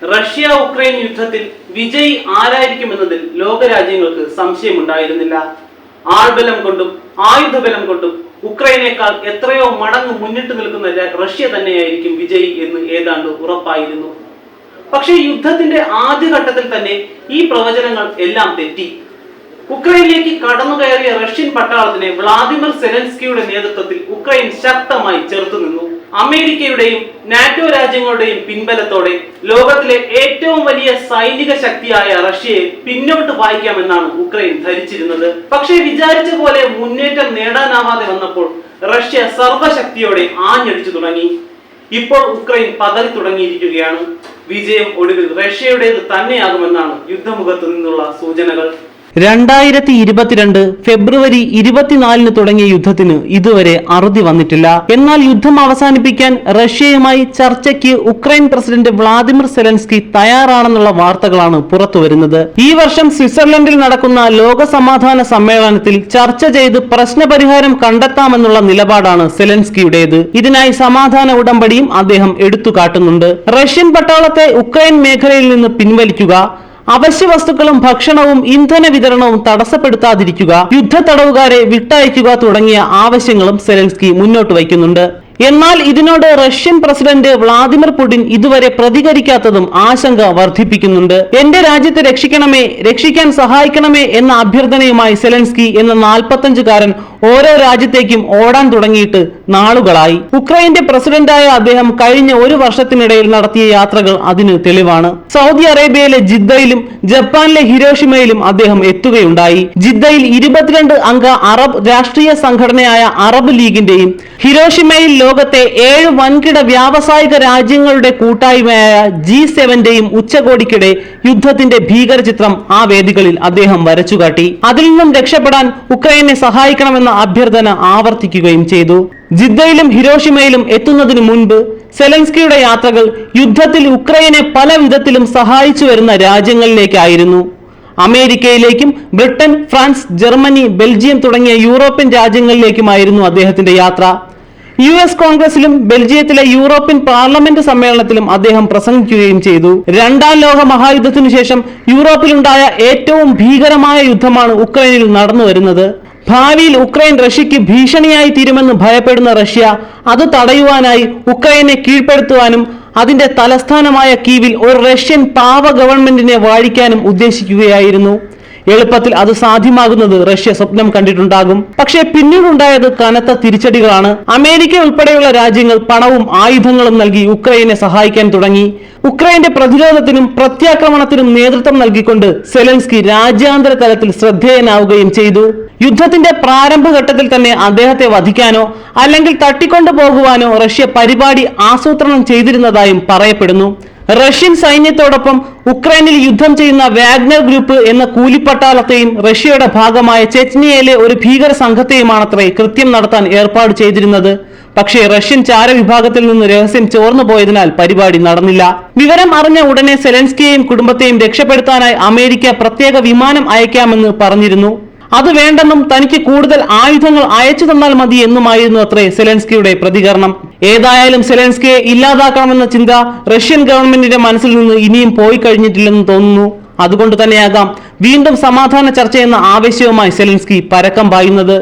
Russia Ukraine യുദ്ധത്തിൽ വിജയി ആരായിരിക്കുമെന്നതിൽ ലോകരാജ്യങ്ങൾക്ക് സംശയമുണ്ടായിരുന്നില്ല. ആൾബലം കൊണ്ടും ആയുധബലം കൊണ്ടും ഉക്രൈനേക്കാൾ എത്രയോ മടങ്ങ് മുന്നിട്ട് നിൽക്കുന്ന റഷ്യ തന്നെയായിരിക്കും വിജയി എന്ന് ഏതാണ്ട് ഉറപ്പായിരുന്നു. പക്ഷേ യുദ്ധത്തിന്റെ ആദ്യഘട്ടത്തിൽ തന്നെ ഈ പ്രവചനങ്ങൾ എല്ലാം തെറ്റി. ഉക്രൈനിലേക്ക് കടന്നുകയറിയ റഷ്യൻ പട്ടാളത്തിനെ വ്ളാദിമിർ സെലൻസ്കിയുടെ നേതൃത്വത്തിൽ ഉക്രൈൻ ശക്തമായി ചെറുത്തുനിന്നു. അമേരിക്കയുടെയും നാറ്റോ രാജ്യങ്ങളുടെയും പിൻബലത്തോടെ ലോകത്തിലെ ഏറ്റവും വലിയ സൈനിക ശക്തിയായ റഷ്യയെ പിന്നോട്ട് വായിക്കാമെന്നാണ് ഉക്രൈൻ ധരിച്ചിരുന്നത്. പക്ഷേ വിചാരിച്ച പോലെ മുന്നേറ്റം നേടാനാവാതെ വന്നപ്പോൾ റഷ്യ സർവശക്തിയോടെ ആഞ്ഞടിച്ചു തുടങ്ങി. ഇപ്പോൾ ഉക്രൈൻ പതറി തുടങ്ങിയിരിക്കുകയാണ്. വിജയം ഒടുവിൽ റഷ്യയുടേത് തന്നെയാകുമെന്നാണ് യുദ്ധമുഖത്ത് നിന്നുള്ള സൂചനകൾ. 2022 ഫെബ്രുവരി 24 തുടങ്ങിയ യുദ്ധത്തിന് ഇതുവരെ അറുതി വന്നിട്ടില്ല. എന്നാൽ യുദ്ധം അവസാനിപ്പിക്കാൻ റഷ്യയുമായി ചർച്ചയ്ക്ക് ഉക്രൈൻ പ്രസിഡന്റ് വ്ളാദിമിർ സെലൻസ്കി തയ്യാറാണെന്നുള്ള വാർത്തകളാണ് പുറത്തുവരുന്നത്. ഈ വർഷം സ്വിറ്റ്സർലൻഡിൽ നടക്കുന്ന ലോക സമാധാന സമ്മേളനത്തിൽ ചർച്ച ചെയ്ത് പ്രശ്നപരിഹാരം കണ്ടെത്താമെന്നുള്ള നിലപാടാണ് സെലൻസ്കിയുടേത്. ഇതിനായി സമാധാന ഉടമ്പടിയും അദ്ദേഹം എടുത്തുകാട്ടുന്നുണ്ട്. റഷ്യൻ പട്ടാളത്തെ ഉക്രൈൻ മേഖലയിൽ നിന്ന് പിൻവലിക്കുക, അവശ്യ വസ്തുക്കളും ഭക്ഷണവും ഇന്ധന വിതരണവും തടസ്സപ്പെടുത്താതിരിക്കുക, യുദ്ധ തടവുകാരെ വിട്ടയക്കുക തുടങ്ങിയ ആവശ്യങ്ങളും സെലൻസ്കി മുന്നോട്ട് വയ്ക്കുന്നുണ്ട്. എന്നാൽ ഇതിനോട് റഷ്യൻ പ്രസിഡന്റ് വ്ളാദിമിർ പുടിൻ ഇതുവരെ പ്രതികരിക്കാത്തതും ആശങ്ക വർദ്ധിപ്പിക്കുന്നുണ്ട്. എന്റെ രാജ്യത്തെ രക്ഷിക്കണമേ, രക്ഷിക്കാൻ സഹായിക്കണമേ എന്ന അഭ്യർത്ഥനയുമായി സെലൻസ്കി എന്ന 45-കാരൻ ഓരോ രാജ്യത്തേക്കും ഓടാൻ തുടങ്ങിയിട്ട് നാളുകളായി. ഉക്രൈന്റെ പ്രസിഡന്റായ അദ്ദേഹം കഴിഞ്ഞ ഒരു വർഷത്തിനിടയിൽ നടത്തിയ യാത്രകൾ അതിന് തെളിവാണ്. സൗദി അറേബ്യയിലെ ജിദ്ദയിലും ജപ്പാനിലെ ഹിരോഷിമയിലും അദ്ദേഹം എത്തുകയുണ്ടായി. ജിദ്ദയിൽ 22 അംഗ അറബ് രാഷ്ട്രീയ സംഘടനയായ അറബ് ലീഗിന്റെയും ഹിരോഷിമയിൽ ലോകത്തെ 7 വൻകിട വ്യാവസായിക രാജ്യങ്ങളുടെ കൂട്ടായ്മയായ G7-ന്റെയും ഉച്ചകോടിക്കിടെ യുദ്ധത്തിന്റെ ഭീകരചിത്രം ആ വേദികളിൽ അദ്ദേഹം വരച്ചുകാട്ടി. അതിൽ നിന്നും രക്ഷപ്പെടാൻ ഉക്രൈനെ സഹായിക്കണമെന്ന അഭ്യർത്ഥന ആവർത്തിക്കുകയും ചെയ്തു. ജിദ്ദയിലും ഹിരോഷിമയിലും എത്തുന്നതിനു മുൻപ് സെലൻസ്കിയുടെ യാത്രകൾ യുദ്ധത്തിൽ ഉക്രൈനെ പല വിധത്തിലും സഹായിച്ചു വരുന്ന രാജ്യങ്ങളിലേക്കായിരുന്നു. അമേരിക്കയിലേക്കും ബ്രിട്ടൻ, ഫ്രാൻസ്, ജർമ്മനി, ബെൽജിയം തുടങ്ങിയ യൂറോപ്യൻ രാജ്യങ്ങളിലേക്കുമായിരുന്നു അദ്ദേഹത്തിന്റെ യാത്ര. US കോൺഗ്രസിലും ബെൽജിയത്തിലെ യൂറോപ്യൻ പാർലമെന്റ് സമ്മേളനത്തിലും അദ്ദേഹം പ്രസംഗിക്കുകയും ചെയ്തു. രണ്ടാം ലോക മഹായുദ്ധത്തിനു ശേഷം യൂറോപ്പിലുണ്ടായ ഏറ്റവും ഭീകരമായ യുദ്ധമാണ് ഉക്രൈനിൽ നടന്നു വരുന്നത്. ഭാവിയിൽ ഉക്രൈൻ റഷ്യക്ക് ഭീഷണിയായി തീരുമെന്ന് ഭയപ്പെടുന്ന റഷ്യ അത് തടയുവാനായി ഉക്രൈനെ കീഴ്പ്പെടുത്തുവാനും അതിന്റെ തലസ്ഥാനമായ കീവിൽ ഒരു റഷ്യൻ പാവ ഗവൺമെന്റിനെ വാഴിക്കാനും ഉദ്ദേശിക്കുകയായിരുന്നു. എളുപ്പത്തിൽ അത് സാധ്യമാകുന്നത് റഷ്യ സ്വപ്നം കണ്ടിട്ടുണ്ടാകും. പക്ഷേ പിന്നീടുണ്ടായത് കനത്ത തിരിച്ചടികളാണ്. അമേരിക്ക ഉൾപ്പെടെയുള്ള രാജ്യങ്ങൾ പണവും ആയുധങ്ങളും നൽകി ഉക്രൈനെ സഹായിക്കാൻ തുടങ്ങി. ഉക്രൈന്റെ പ്രതിരോധത്തിനും പ്രത്യാക്രമണത്തിനും നേതൃത്വം നൽകിക്കൊണ്ട് സെലൻസ്കി രാജ്യാന്തര തലത്തിൽ ശ്രദ്ധേയനാവുകയും ചെയ്തു. യുദ്ധത്തിന്റെ പ്രാരംഭഘട്ടത്തിൽ തന്നെ അദ്ദേഹത്തെ വധിക്കാനോ അല്ലെങ്കിൽ തട്ടിക്കൊണ്ടു പോകുവാനോ റഷ്യ പരിപാടി ആസൂത്രണം ചെയ്തിരുന്നതായും പറയപ്പെടുന്നു. റഷ്യൻ സൈന്യത്തോടൊപ്പം ഉക്രൈനിൽ യുദ്ധം ചെയ്യുന്ന വാഗ്നർ ഗ്രൂപ്പ് എന്ന കൂലിപ്പട്ടാളത്തെയും റഷ്യയുടെ ഭാഗമായ ചെച്നിയയിലെ ഒരു ഭീകര സംഘത്തെയുമാണത്രേ കൃത്യം നടത്താൻ ഏർപ്പാട് ചെയ്തിരുന്നത്. പക്ഷേ റഷ്യൻ ചാരവിഭാഗത്തിൽ നിന്ന് രഹസ്യം ചോർന്നു പോയതിനാൽ പരിപാടി നടന്നില്ല. വിവരം അറിഞ്ഞ ഉടനെ സെലൻസ്കിയെയും കുടുംബത്തെയും രക്ഷപ്പെടുത്താനായി അമേരിക്ക പ്രത്യേക വിമാനം അയക്കാമെന്ന് പറഞ്ഞിരുന്നു. അത് വേണ്ടെന്നും തനിക്ക് കൂടുതൽ ആയുധങ്ങൾ അയച്ചു തന്നാൽ മതി എന്നുമായിരുന്നു അത്രേ സെലൻസ്കിയുടെ പ്രതികരണം. ഏതായാലും സെലൻസ്കിയെ ഇല്ലാതാക്കണമെന്ന ചിന്ത റഷ്യൻ ഗവൺമെന്റിന്റെ മനസ്സിൽ നിന്ന് ഇനിയും പോയി കഴിഞ്ഞിട്ടില്ലെന്ന് തോന്നുന്നു. അതുകൊണ്ട് തന്നെയാകാം വീണ്ടും സമാധാന ചർച്ചയെന്ന ആവേശവുമായി സെലൻസ്കി പരക്കം പായുന്നത്.